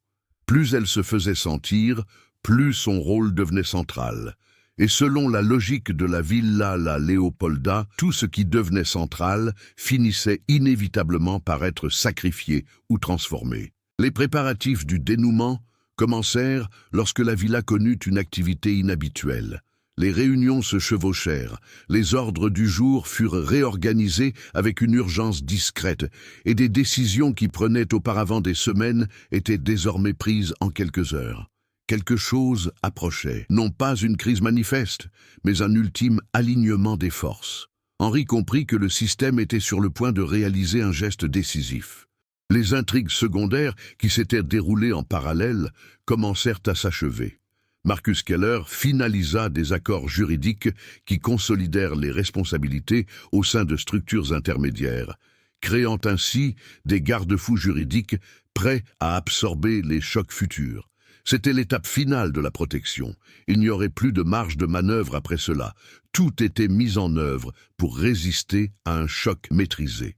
Plus elle se faisait sentir, plus son rôle devenait central. Et selon la logique de la Villa La Leopolda, tout ce qui devenait central finissait inévitablement par être sacrifié ou transformé. Les préparatifs du dénouement commencèrent lorsque la villa connut une activité inhabituelle. Les réunions se chevauchèrent, les ordres du jour furent réorganisés avec une urgence discrète, et des décisions qui prenaient auparavant des semaines étaient désormais prises en quelques heures. Quelque chose approchait, non pas une crise manifeste, mais un ultime alignement des forces. Henri comprit que le système était sur le point de réaliser un geste décisif. Les intrigues secondaires qui s'étaient déroulées en parallèle commencèrent à s'achever. Marcus Keller finalisa des accords juridiques qui consolidèrent les responsabilités au sein de structures intermédiaires, créant ainsi des garde-fous juridiques prêts à absorber les chocs futurs. C'était l'étape finale de la protection. Il n'y aurait plus de marge de manœuvre après cela. Tout était mis en œuvre pour résister à un choc maîtrisé.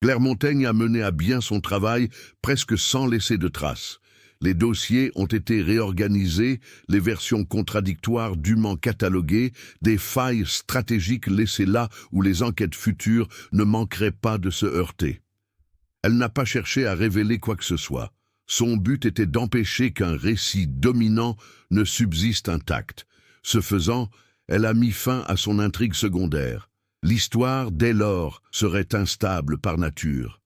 Claire Montaigne a mené à bien son travail presque sans laisser de traces. Les dossiers ont été réorganisés, les versions contradictoires dûment cataloguées, des failles stratégiques laissées là où les enquêtes futures ne manqueraient pas de se heurter. Elle n'a pas cherché à révéler quoi que ce soit. Son but était d'empêcher qu'un récit dominant ne subsiste intact. Ce faisant, elle a mis fin à son intrigue secondaire. L'histoire, dès lors, serait instable par nature.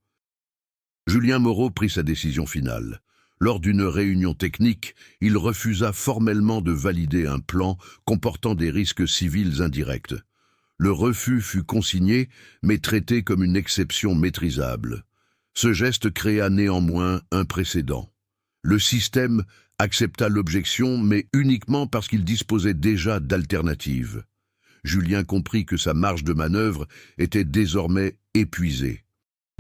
Julien Moreau prit sa décision finale. Lors d'une réunion technique, il refusa formellement de valider un plan comportant des risques civils indirects. Le refus fut consigné, mais traité comme une exception maîtrisable. Ce geste créa néanmoins un précédent. Le système accepta l'objection, mais uniquement parce qu'il disposait déjà d'alternatives. Julien comprit que sa marge de manœuvre était désormais épuisée.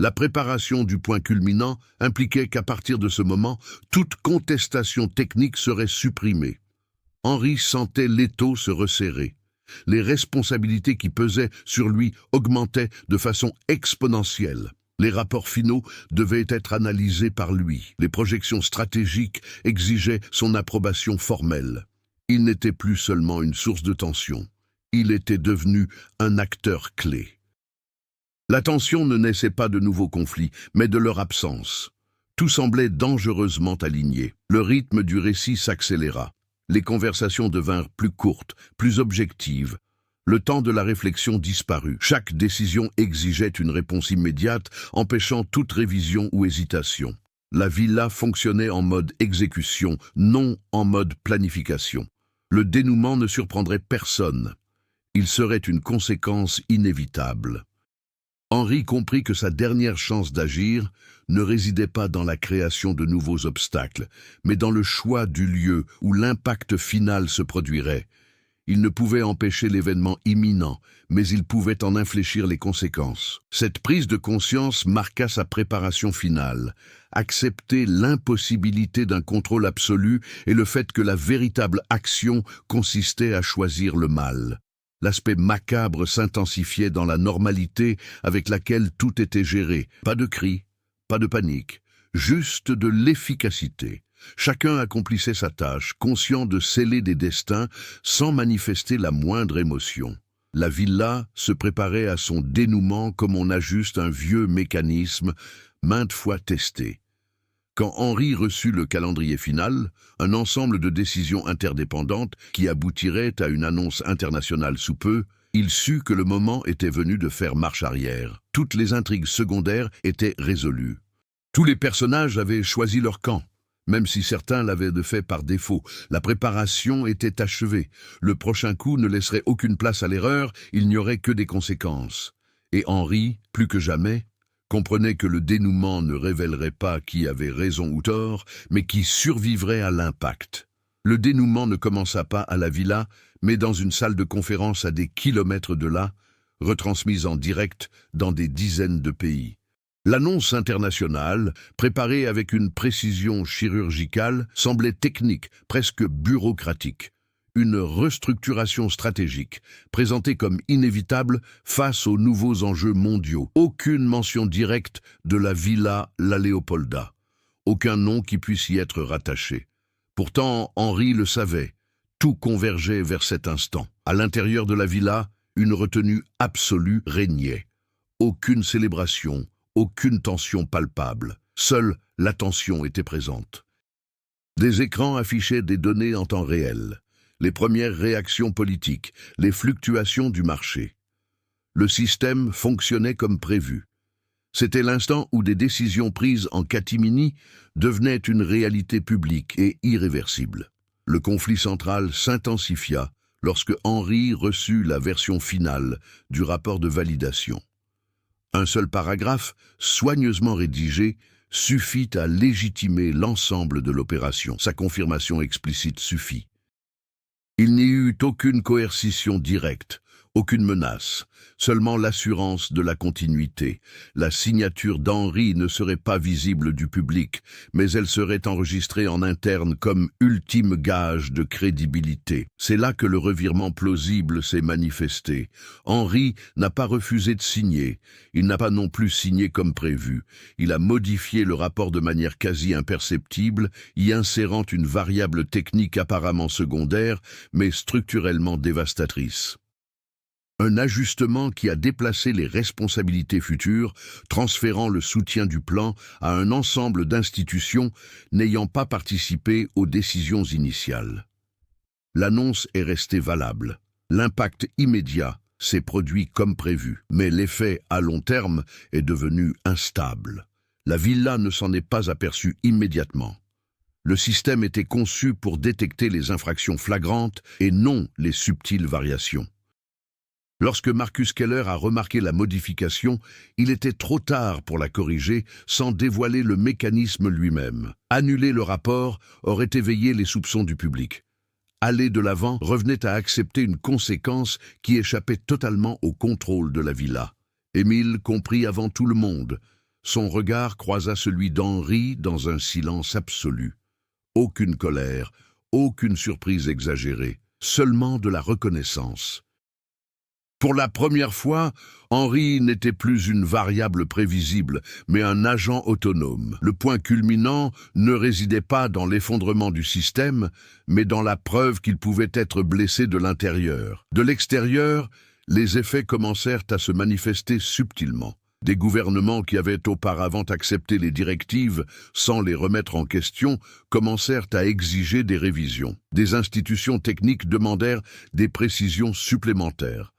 La préparation du point culminant impliquait qu'à partir de ce moment, toute contestation technique serait supprimée. Henri sentait l'étau se resserrer. Les responsabilités qui pesaient sur lui augmentaient de façon exponentielle. Les rapports finaux devaient être analysés par lui. Les projections stratégiques exigeaient son approbation formelle. Il n'était plus seulement une source de tension. Il était devenu un acteur clé. La tension ne naissait pas de nouveaux conflits, mais de leur absence. Tout semblait dangereusement aligné. Le rythme du récit s'accéléra. Les conversations devinrent plus courtes, plus objectives. Le temps de la réflexion disparut. Chaque décision exigeait une réponse immédiate, empêchant toute révision ou hésitation. La villa fonctionnait en mode exécution, non en mode planification. Le dénouement ne surprendrait personne. Il serait une conséquence inévitable. Henri comprit que sa dernière chance d'agir ne résidait pas dans la création de nouveaux obstacles, mais dans le choix du lieu où l'impact final se produirait. Il ne pouvait empêcher l'événement imminent, mais il pouvait en infléchir les conséquences. Cette prise de conscience marqua sa préparation finale. Accepter l'impossibilité d'un contrôle absolu et le fait que la véritable action consistait à choisir le mal. L'aspect macabre s'intensifiait dans la normalité avec laquelle tout était géré. Pas de cris, pas de panique, juste de l'efficacité. Chacun accomplissait sa tâche, conscient de sceller des destins sans manifester la moindre émotion. La villa se préparait à son dénouement comme on ajuste un vieux mécanisme maintes fois testé. Quand Henri reçut le calendrier final, un ensemble de décisions interdépendantes qui aboutiraient à une annonce internationale sous peu, il sut que le moment était venu de faire marche arrière. Toutes les intrigues secondaires étaient résolues. Tous les personnages avaient choisi leur camp, même si certains l'avaient fait par défaut. La préparation était achevée. Le prochain coup ne laisserait aucune place à l'erreur, il n'y aurait que des conséquences. Et Henri, plus que jamais, comprenait que le dénouement ne révélerait pas qui avait raison ou tort, mais qui survivrait à l'impact. Le dénouement ne commença pas à la villa, mais dans une salle de conférence à des kilomètres de là, retransmise en direct dans des dizaines de pays. L'annonce internationale, préparée avec une précision chirurgicale, semblait technique, presque bureaucratique. Une restructuration stratégique, présentée comme inévitable face aux nouveaux enjeux mondiaux. Aucune mention directe de la Villa La Leopolda. Aucun nom qui puisse y être rattaché. Pourtant, Henri le savait. Tout convergeait vers cet instant. À l'intérieur de la villa, une retenue absolue régnait. Aucune célébration, aucune tension palpable. Seule l'attention était présente. Des écrans affichaient des données en temps réel. Les premières réactions politiques, les fluctuations du marché. Le système fonctionnait comme prévu. C'était l'instant où des décisions prises en catimini devenaient une réalité publique et irréversible. Le conflit central s'intensifia lorsque Henri reçut la version finale du rapport de validation. Un seul paragraphe, soigneusement rédigé, suffit à légitimer l'ensemble de l'opération. Sa confirmation explicite suffit. Il n'y eut aucune coercition directe, aucune menace, seulement l'assurance de la continuité. La signature d'Henri ne serait pas visible du public, mais elle serait enregistrée en interne comme ultime gage de crédibilité. C'est là que le revirement plausible s'est manifesté. Henri n'a pas refusé de signer, il n'a pas non plus signé comme prévu. Il a modifié le rapport de manière quasi imperceptible, y insérant une variable technique apparemment secondaire, mais structurellement dévastatrice. Un ajustement qui a déplacé les responsabilités futures, transférant le soutien du plan à un ensemble d'institutions n'ayant pas participé aux décisions initiales. L'annonce est restée valable. L'impact immédiat s'est produit comme prévu, mais l'effet à long terme est devenu instable. La villa ne s'en est pas aperçue immédiatement. Le système était conçu pour détecter les infractions flagrantes et non les subtiles variations. Lorsque Marcus Keller a remarqué la modification, il était trop tard pour la corriger sans dévoiler le mécanisme lui-même. Annuler le rapport aurait éveillé les soupçons du public. Aller de l'avant revenait à accepter une conséquence qui échappait totalement au contrôle de la villa. Émile comprit avant tout le monde. Son regard croisa celui d'Henri dans un silence absolu. Aucune colère, aucune surprise exagérée, seulement de la reconnaissance. Pour la première fois, Henri n'était plus une variable prévisible, mais un agent autonome. Le point culminant ne résidait pas dans l'effondrement du système, mais dans la preuve qu'il pouvait être blessé de l'intérieur. De l'extérieur, les effets commencèrent à se manifester subtilement. Des gouvernements qui avaient auparavant accepté les directives sans les remettre en question commencèrent à exiger des révisions. Des institutions techniques demandèrent des précisions supplémentaires.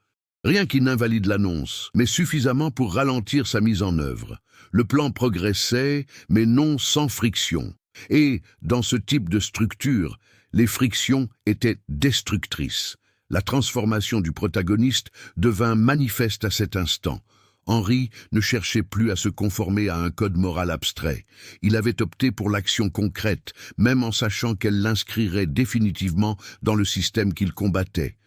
Rien qui n'invalide l'annonce, mais suffisamment pour ralentir sa mise en œuvre. Le plan progressait, mais non sans friction. Et, dans ce type de structure, les frictions étaient destructrices. La transformation du protagoniste devint manifeste à cet instant. Henri ne cherchait plus à se conformer à un code moral abstrait. Il avait opté pour l'action concrète, même en sachant qu'elle l'inscrirait définitivement dans le système qu'il combattait.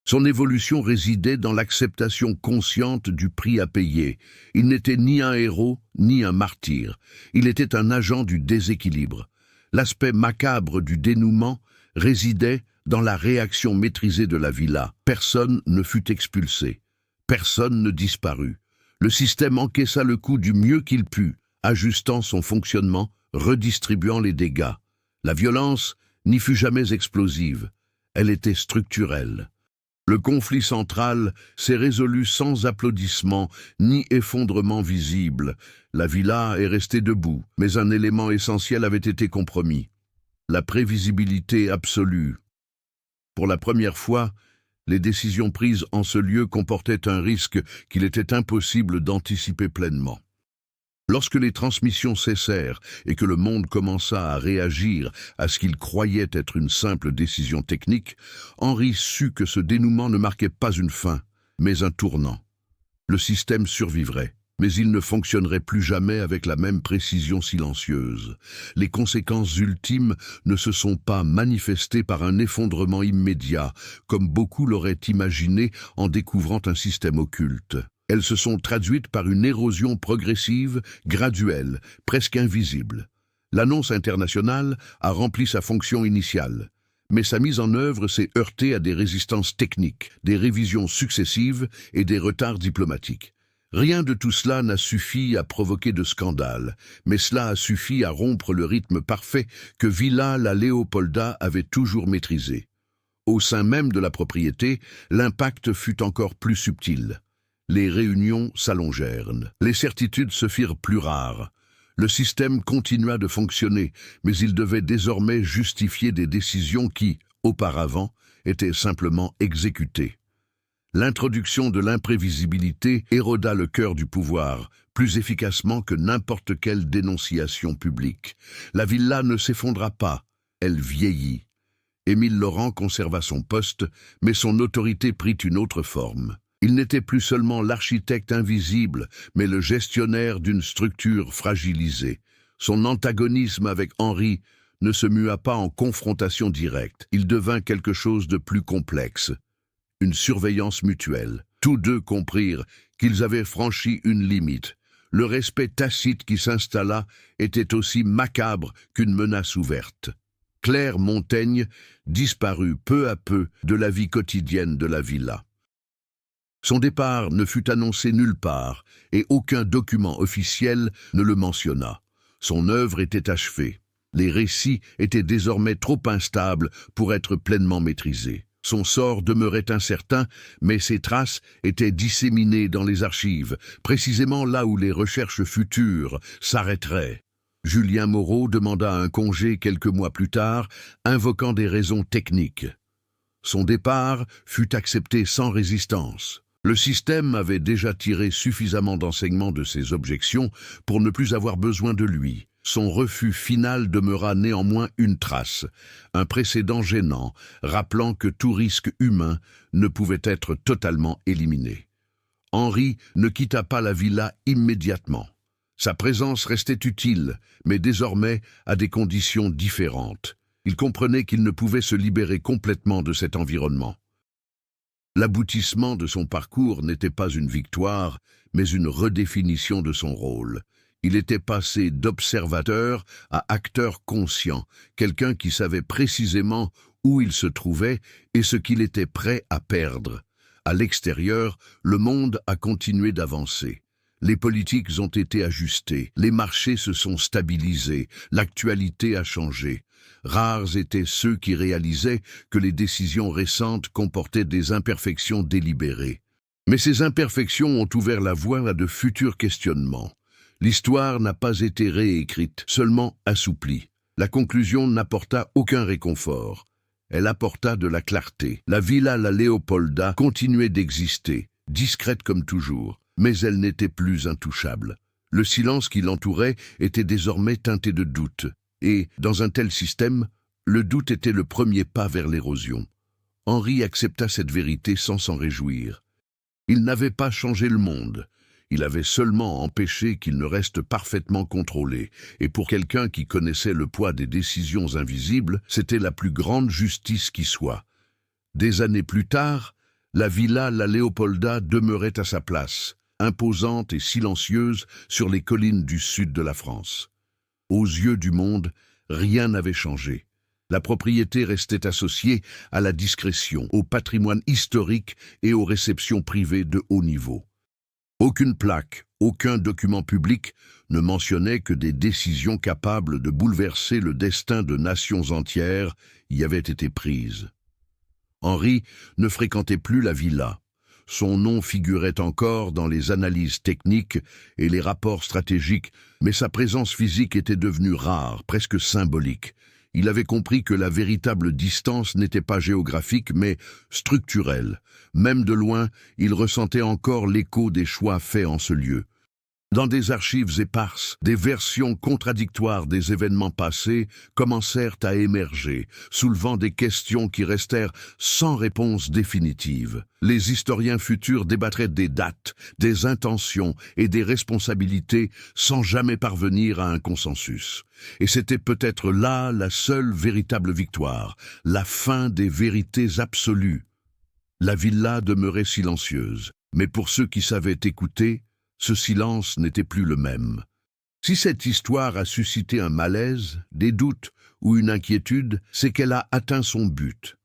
Son évolution résidait dans l'acceptation consciente du prix à payer. Il n'était ni un héros, ni un martyr. Il était un agent du déséquilibre. L'aspect macabre du dénouement résidait Dans la réaction maîtrisée de la villa, personne ne fut expulsé, personne ne disparut. Le système encaissa le coup du mieux qu'il put, ajustant son fonctionnement, redistribuant les dégâts. La violence n'y fut jamais explosive, elle était structurelle. Le conflit central s'est résolu sans applaudissements ni effondrement visible. La villa est restée debout, mais un élément essentiel avait été compromis. La prévisibilité absolue. Pour la première fois, les décisions prises en ce lieu comportaient un risque qu'il était impossible d'anticiper pleinement. Lorsque les transmissions cessèrent et que le monde commença à réagir à ce qu'il croyait être une simple décision technique, Henri sut que ce dénouement ne marquait pas une fin, mais un tournant. Le système survivrait, mais il ne fonctionnerait plus jamais avec la même précision silencieuse. Les conséquences ultimes ne se sont pas manifestées par un effondrement immédiat, comme beaucoup l'auraient imaginé en découvrant un système occulte. Elles se sont traduites par une érosion progressive, graduelle, presque invisible. L'annonce internationale a rempli sa fonction initiale, mais sa mise en œuvre s'est heurtée à des résistances techniques, des révisions successives et des retards diplomatiques. Rien de tout cela n'a suffi à provoquer de scandale, mais cela a suffi à rompre le rythme parfait que Villa la Leopolda avait toujours maîtrisé. Au sein même de la propriété, l'impact fut encore plus subtil. Les réunions s'allongèrent, les certitudes se firent plus rares. Le système continua de fonctionner, mais il devait désormais justifier des décisions qui, auparavant, étaient simplement exécutées. L'introduction de l'imprévisibilité éroda le cœur du pouvoir, plus efficacement que n'importe quelle dénonciation publique. La villa ne s'effondra pas, elle vieillit. Émile Laurent conserva son poste, mais son autorité prit une autre forme. Il n'était plus seulement l'architecte invisible, mais le gestionnaire d'une structure fragilisée. Son antagonisme avec Henri ne se mua pas en confrontation directe. Il devint quelque chose de plus complexe. Une surveillance mutuelle. Tous deux comprirent qu'ils avaient franchi une limite. Le respect tacite qui s'installa était aussi macabre qu'une menace ouverte. Claire Montaigne disparut peu à peu de la vie quotidienne de la villa. Son départ ne fut annoncé nulle part, et aucun document officiel ne le mentionna. Son œuvre était achevée. Les récits étaient désormais trop instables pour être pleinement maîtrisés. Son sort demeurait incertain, mais ses traces étaient disséminées dans les archives, précisément là où les recherches futures s'arrêteraient. Julien Moreau demanda un congé quelques mois plus tard, invoquant des raisons techniques. Son départ fut accepté sans résistance. Le système avait déjà tiré suffisamment d'enseignements de ses objections pour ne plus avoir besoin de lui. Son refus final demeura néanmoins une trace, un précédent gênant, rappelant que tout risque humain ne pouvait être totalement éliminé. Henri ne quitta pas la villa immédiatement. Sa présence restait utile, mais désormais à des conditions différentes. Il comprenait qu'il ne pouvait se libérer complètement de cet environnement. L'aboutissement de son parcours n'était pas une victoire, mais une redéfinition de son rôle. Il était passé d'observateur à acteur conscient, quelqu'un qui savait précisément où il se trouvait et ce qu'il était prêt à perdre. À l'extérieur, le monde a continué d'avancer. Les politiques ont été ajustées, les marchés se sont stabilisés, l'actualité a changé. Rares étaient ceux qui réalisaient que les décisions récentes comportaient des imperfections délibérées. Mais ces imperfections ont ouvert la voie à de futurs questionnements. L'histoire n'a pas été réécrite, seulement assouplie. La conclusion n'apporta aucun réconfort. Elle apporta de la clarté. La villa la Leopolda continuait d'exister, discrète comme toujours, mais elle n'était plus intouchable. Le silence qui l'entourait était désormais teinté de doute. Et, dans un tel système, le doute était le premier pas vers l'érosion. Henri accepta cette vérité sans s'en réjouir. Il n'avait pas changé le monde. Il avait seulement empêché qu'il ne reste parfaitement contrôlé, et pour quelqu'un qui connaissait le poids des décisions invisibles, c'était la plus grande justice qui soit. Des années plus tard, la villa la Leopolda demeurait à sa place, imposante et silencieuse sur les collines du sud de la France. Aux yeux du monde, rien n'avait changé. La propriété restait associée à la discrétion, au patrimoine historique et aux réceptions privées de haut niveau. Aucune plaque, aucun document public ne mentionnait que des décisions capables de bouleverser le destin de nations entières y avaient été prises. Henri ne fréquentait plus la villa. Son nom figurait encore dans les analyses techniques et les rapports stratégiques, mais sa présence physique était devenue rare, presque symbolique. Il avait compris que la véritable distance n'était pas géographique, mais structurelle. Même de loin, il ressentait encore l'écho des choix faits en ce lieu. Dans des archives éparses, des versions contradictoires des événements passés commencèrent à émerger, soulevant des questions qui restèrent sans réponse définitive. Les historiens futurs débattraient des dates, des intentions et des responsabilités sans jamais parvenir à un consensus. Et c'était peut-être là la seule véritable victoire, la fin des vérités absolues. La villa demeurait silencieuse, mais pour ceux qui savaient écouter, ce silence n'était plus le même. Si cette histoire a suscité un malaise, des doutes ou une inquiétude, c'est qu'elle a atteint son but.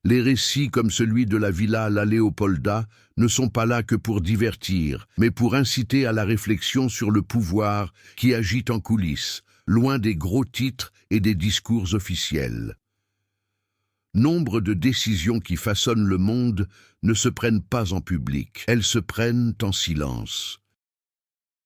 Les récits comme celui de la villa La Leopolda ne sont pas là que pour divertir, mais pour inciter à la réflexion sur le pouvoir qui agite en coulisses, loin des gros titres et des discours officiels. Nombre de décisions qui façonnent le monde ne se prennent pas en public, elles se prennent en silence.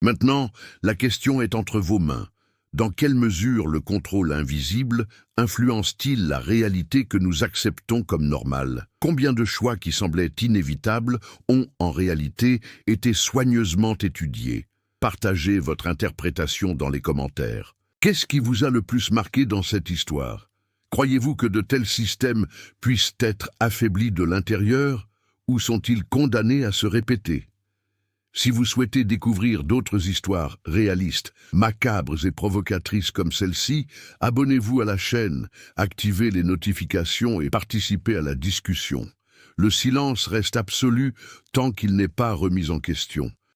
Maintenant, la question est entre vos mains. Dans quelle mesure le contrôle invisible influence-t-il la réalité que nous acceptons comme normale? Combien de choix qui semblaient inévitables ont, en réalité, été soigneusement étudiés? Partagez votre interprétation dans les commentaires. Qu'est-ce qui vous a le plus marqué dans cette histoire? Croyez-vous que de tels systèmes puissent être affaiblis de l'intérieur, ou sont-ils condamnés à se répéter? Si vous souhaitez découvrir d'autres histoires réalistes, macabres et provocatrices comme celle-ci, abonnez-vous à la chaîne, activez les notifications et participez à la discussion. Le silence reste absolu tant qu'il n'est pas remis en question.